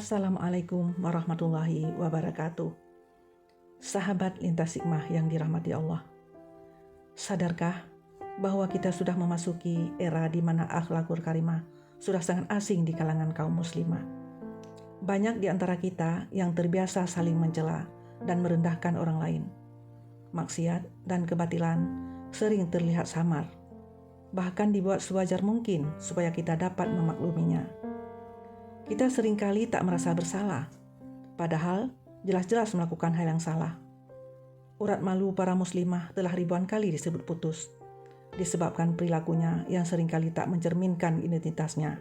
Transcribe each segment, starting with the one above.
Assalamualaikum warahmatullahi wabarakatuh. Sahabat lintas hikmah yang dirahmati Allah. Sadarkah bahwa kita sudah memasuki era di mana akhlakul karimah sudah sangat asing di kalangan kaum muslimah. Banyak di antara kita yang terbiasa saling mencela dan merendahkan orang lain. Maksiat dan kebatilan sering terlihat samar, bahkan dibuat sewajar mungkin supaya kita dapat memakluminya. Kita seringkali tak merasa bersalah, padahal jelas-jelas melakukan hal yang salah. Urat malu para muslimah telah ribuan kali disebut putus, disebabkan perilakunya yang seringkali tak mencerminkan identitasnya.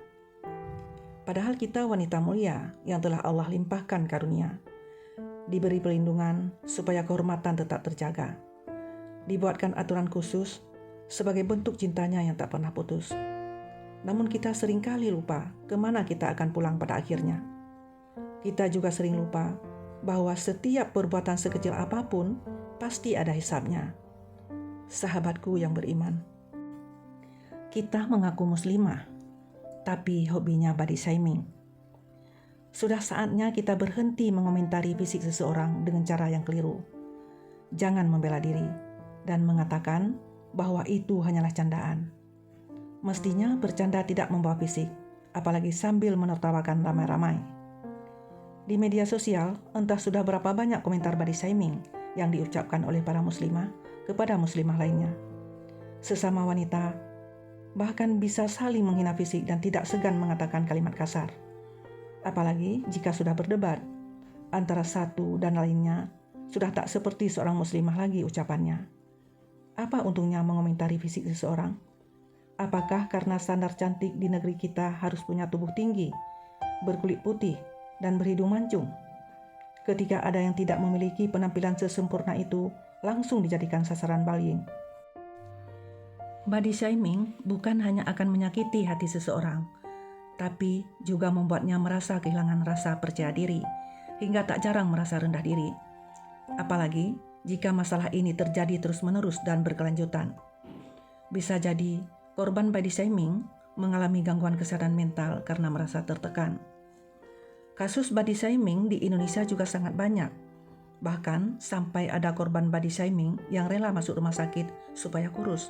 Padahal kita wanita mulia yang telah Allah limpahkan karunia, diberi pelindungan supaya kehormatan tetap terjaga, dibuatkan aturan khusus sebagai bentuk cintanya yang tak pernah putus. Namun kita seringkali lupa kemana kita akan pulang pada akhirnya. Kita juga sering lupa bahwa setiap perbuatan sekecil apapun pasti ada hisabnya. Sahabatku yang beriman, kita mengaku muslimah, tapi hobinya body shaming. Sudah saatnya kita berhenti mengomentari fisik seseorang dengan cara yang keliru. Jangan membela diri dan mengatakan bahwa itu hanyalah candaan. Mestinya bercanda tidak membawa fisik, apalagi sambil menertawakan ramai-ramai. Di media sosial, entah sudah berapa banyak komentar body shaming yang diucapkan oleh para muslimah kepada muslimah lainnya. Sesama wanita bahkan bisa saling menghina fisik dan tidak segan mengatakan kalimat kasar. Apalagi jika sudah berdebat antara satu dan lainnya, sudah tak seperti seorang muslimah lagi ucapannya. Apa untungnya mengomentari fisik seseorang? Apakah karena standar cantik di negeri kita harus punya tubuh tinggi, berkulit putih, dan berhidung mancung? Ketika ada yang tidak memiliki penampilan sesempurna itu, langsung dijadikan sasaran bullying. Body shaming bukan hanya akan menyakiti hati seseorang, tapi juga membuatnya merasa kehilangan rasa percaya diri, hingga tak jarang merasa rendah diri. Apalagi jika masalah ini terjadi terus-menerus dan berkelanjutan. Bisa jadi korban body shaming mengalami gangguan kesehatan mental karena merasa tertekan. Kasus body shaming di Indonesia juga sangat banyak. Bahkan sampai ada korban body shaming yang rela masuk rumah sakit supaya kurus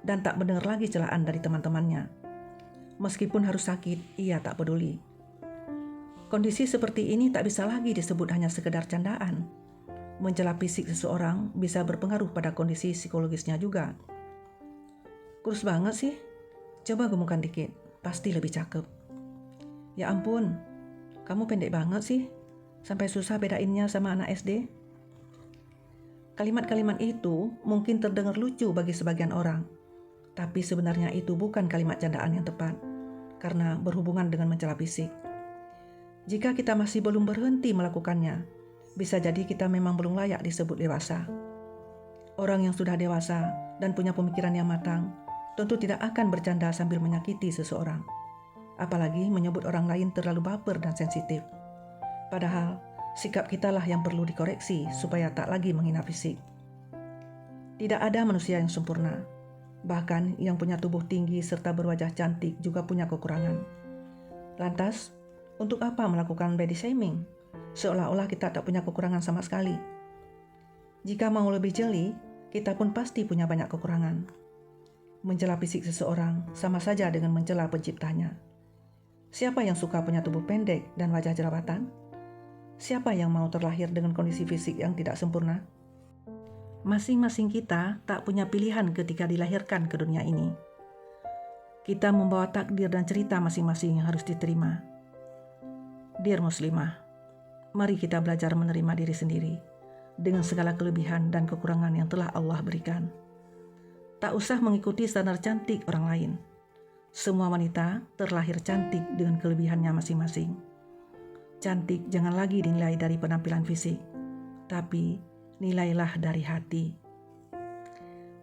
dan tak mendengar lagi celaan dari teman-temannya. Meskipun harus sakit, ia tak peduli. Kondisi seperti ini tak bisa lagi disebut hanya sekedar candaan. Mencela fisik seseorang bisa berpengaruh pada kondisi psikologisnya juga. Kurus banget sih, coba gemukkan dikit, pasti lebih cakep. Ya ampun, kamu pendek banget sih, sampai susah bedainnya sama anak SD. Kalimat-kalimat itu mungkin terdengar lucu bagi sebagian orang, tapi sebenarnya itu bukan kalimat candaan yang tepat, karena berhubungan dengan mencela fisik. Jika kita masih belum berhenti melakukannya, bisa jadi kita memang belum layak disebut dewasa. Orang yang sudah dewasa dan punya pemikiran yang matang, tentu tidak akan bercanda sambil menyakiti seseorang, apalagi menyebut orang lain terlalu baper dan sensitif. Padahal, sikap kitalah yang perlu dikoreksi supaya tak lagi menghina fisik. Tidak ada manusia yang sempurna, bahkan yang punya tubuh tinggi serta berwajah cantik juga punya kekurangan. Lantas, untuk apa melakukan body shaming? Seolah-olah kita tak punya kekurangan sama sekali. Jika mau lebih jeli, kita pun pasti punya banyak kekurangan. Mencela fisik seseorang sama saja dengan mencela penciptanya. Siapa yang suka punya tubuh pendek dan wajah jerawatan? Siapa yang mau terlahir dengan kondisi fisik yang tidak sempurna? Masing-masing kita tak punya pilihan ketika dilahirkan ke dunia ini. Kita membawa takdir dan cerita masing-masing yang harus diterima. Dear muslimah, mari kita belajar menerima diri sendiri dengan segala kelebihan dan kekurangan yang telah Allah berikan. Tak usah mengikuti standar cantik orang lain. Semua wanita terlahir cantik dengan kelebihannya masing-masing. Cantik jangan lagi dinilai dari penampilan fisik, tapi nilailah dari hati.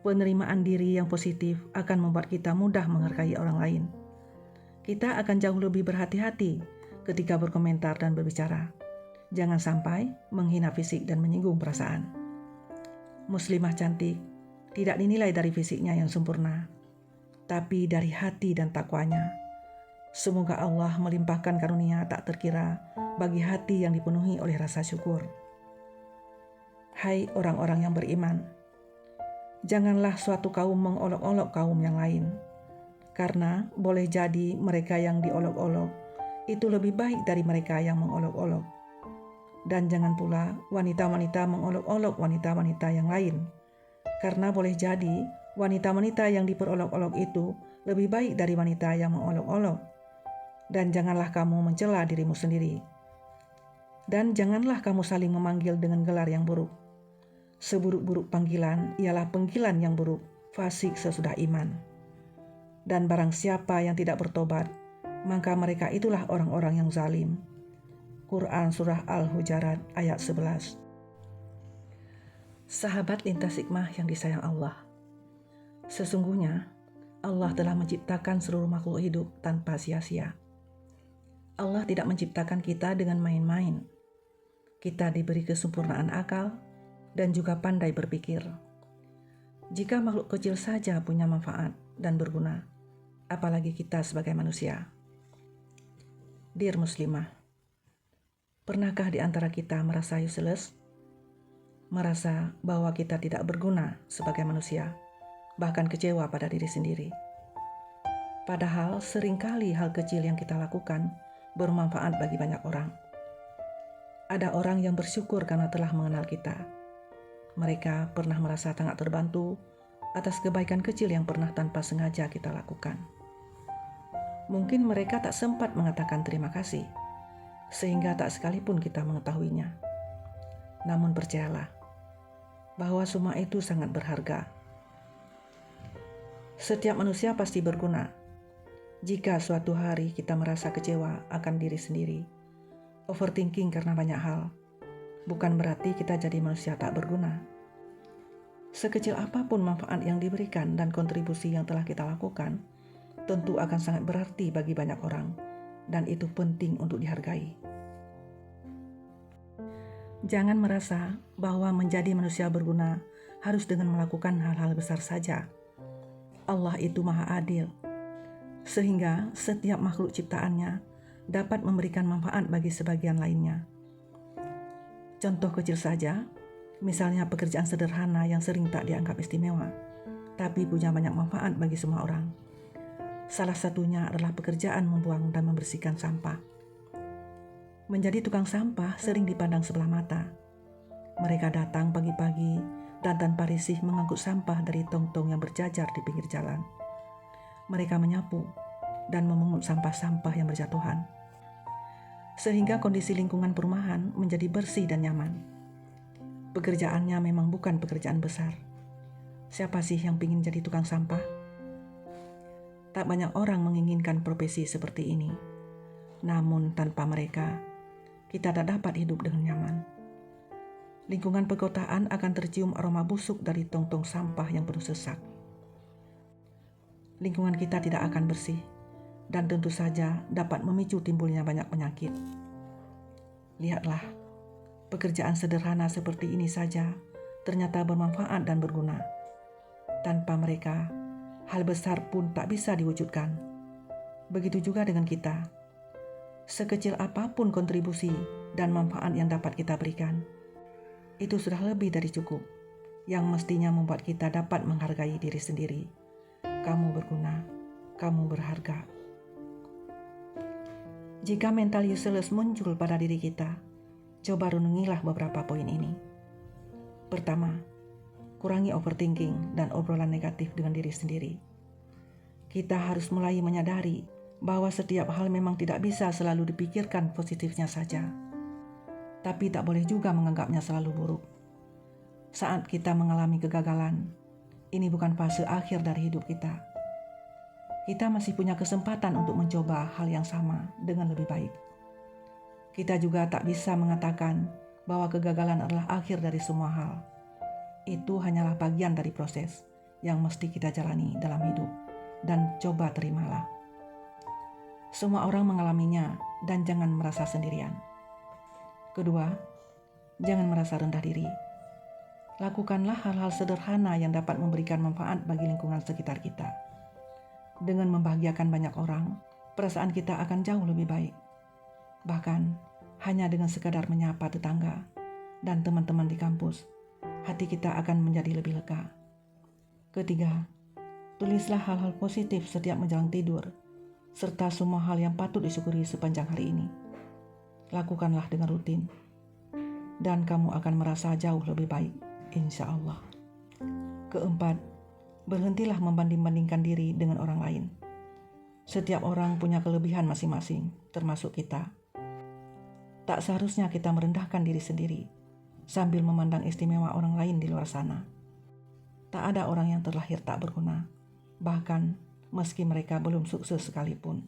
Penerimaan diri yang positif akan membuat kita mudah menghargai orang lain. Kita akan jauh lebih berhati-hati ketika berkomentar dan berbicara. Jangan sampai menghina fisik dan menyinggung perasaan. Muslimah cantik tidak dinilai dari fisiknya yang sempurna, tapi dari hati dan takwanya. Semoga Allah melimpahkan karunia tak terkira bagi hati yang dipenuhi oleh rasa syukur. Hai orang-orang yang beriman, janganlah suatu kaum mengolok-olok kaum yang lain, karena boleh jadi mereka yang diolok-olok itu lebih baik dari mereka yang mengolok-olok. Dan jangan pula wanita-wanita mengolok-olok wanita-wanita yang lain, karena boleh jadi wanita-wanita yang diperolok-olok itu lebih baik dari wanita yang mengolok-olok. Dan janganlah kamu mencela dirimu sendiri. Dan janganlah kamu saling memanggil dengan gelar yang buruk. Seburuk-buruk panggilan ialah panggilan yang buruk, fasik sesudah iman. Dan barang siapa yang tidak bertobat, maka mereka itulah orang-orang yang zalim. Quran Surah Al-Hujarat ayat 11. Sahabat lintas hikmah yang disayang Allah, sesungguhnya Allah telah menciptakan seluruh makhluk hidup tanpa sia-sia. Allah tidak menciptakan kita dengan main-main. Kita diberi kesempurnaan akal dan juga pandai berpikir. Jika makhluk kecil saja punya manfaat dan berguna, apalagi kita sebagai manusia. Dear Muslimah, pernahkah di antara kita merasa useless? Merasa bahwa kita tidak berguna sebagai manusia, bahkan kecewa pada diri sendiri. Padahal seringkali hal kecil yang kita lakukan bermanfaat bagi banyak orang. Ada orang yang bersyukur karena telah mengenal kita. Mereka pernah merasa sangat terbantu atas kebaikan kecil yang pernah tanpa sengaja kita lakukan. Mungkin mereka tak sempat mengatakan terima kasih, sehingga tak sekalipun kita mengetahuinya. Namun percayalah, bahwa semua itu sangat berharga. Setiap manusia pasti berguna. Jika suatu hari kita merasa kecewa akan diri sendiri, overthinking karena banyak hal, bukan berarti kita jadi manusia tak berguna. Sekecil apapun manfaat yang diberikan dan kontribusi yang telah kita lakukan, tentu akan sangat berarti bagi banyak orang, dan itu penting untuk dihargai. Jangan merasa bahwa menjadi manusia berguna harus dengan melakukan hal-hal besar saja. Allah itu Maha Adil, sehingga setiap makhluk ciptaannya dapat memberikan manfaat bagi sebagian lainnya. Contoh kecil saja, misalnya pekerjaan sederhana yang sering tak dianggap istimewa, tapi punya banyak manfaat bagi semua orang. Salah satunya adalah pekerjaan membuang dan membersihkan sampah. Menjadi tukang sampah sering dipandang sebelah mata. Mereka datang pagi-pagi dan tanpa risih mengangkut sampah dari tong-tong yang berjajar di pinggir jalan. Mereka menyapu dan memungut sampah-sampah yang berjatuhan, sehingga kondisi lingkungan perumahan menjadi bersih dan nyaman. Pekerjaannya memang bukan pekerjaan besar. Siapa sih yang ingin jadi tukang sampah? Tak banyak orang menginginkan profesi seperti ini. Namun tanpa mereka, kita tak dapat hidup dengan nyaman. Lingkungan perkotaan akan tercium aroma busuk dari tong-tong sampah yang penuh sesak. Lingkungan kita tidak akan bersih, dan tentu saja dapat memicu timbulnya banyak penyakit. Lihatlah, pekerjaan sederhana seperti ini saja ternyata bermanfaat dan berguna. Tanpa mereka, hal besar pun tak bisa diwujudkan. Begitu juga dengan kita. Sekecil apapun kontribusi dan manfaat yang dapat kita berikan, itu sudah lebih dari cukup, yang mestinya membuat kita dapat menghargai diri sendiri. Kamu berguna, kamu berharga. Jika mental useless muncul pada diri kita, coba renungilah beberapa poin ini. Pertama, kurangi overthinking dan obrolan negatif dengan diri sendiri. Kita harus mulai menyadari bahwa setiap hal memang tidak bisa selalu dipikirkan positifnya saja. Tapi tak boleh juga menganggapnya selalu buruk. Saat kita mengalami kegagalan, ini bukan fase akhir dari hidup kita. Kita masih punya kesempatan untuk mencoba hal yang sama dengan lebih baik. Kita juga tak bisa mengatakan bahwa kegagalan adalah akhir dari semua hal. Itu hanyalah bagian dari proses yang mesti kita jalani dalam hidup, dan coba terimalah. Semua orang mengalaminya dan jangan merasa sendirian. Kedua, jangan merasa rendah diri. Lakukanlah hal-hal sederhana yang dapat memberikan manfaat bagi lingkungan sekitar kita. Dengan membahagiakan banyak orang, perasaan kita akan jauh lebih baik. Bahkan, hanya dengan sekadar menyapa tetangga dan teman-teman di kampus, hati kita akan menjadi lebih lega. Ketiga, tulislah hal-hal positif setiap menjelang tidur, serta semua hal yang patut disyukuri sepanjang hari ini. Lakukanlah dengan rutin, dan kamu akan merasa jauh lebih baik, insya Allah. Keempat, berhentilah membanding-bandingkan diri dengan orang lain. Setiap orang punya kelebihan masing-masing, termasuk kita. Tak seharusnya kita merendahkan diri sendiri, sambil memandang istimewa orang lain di luar sana. Tak ada orang yang terlahir tak berguna, bahkan meski mereka belum sukses sekalipun.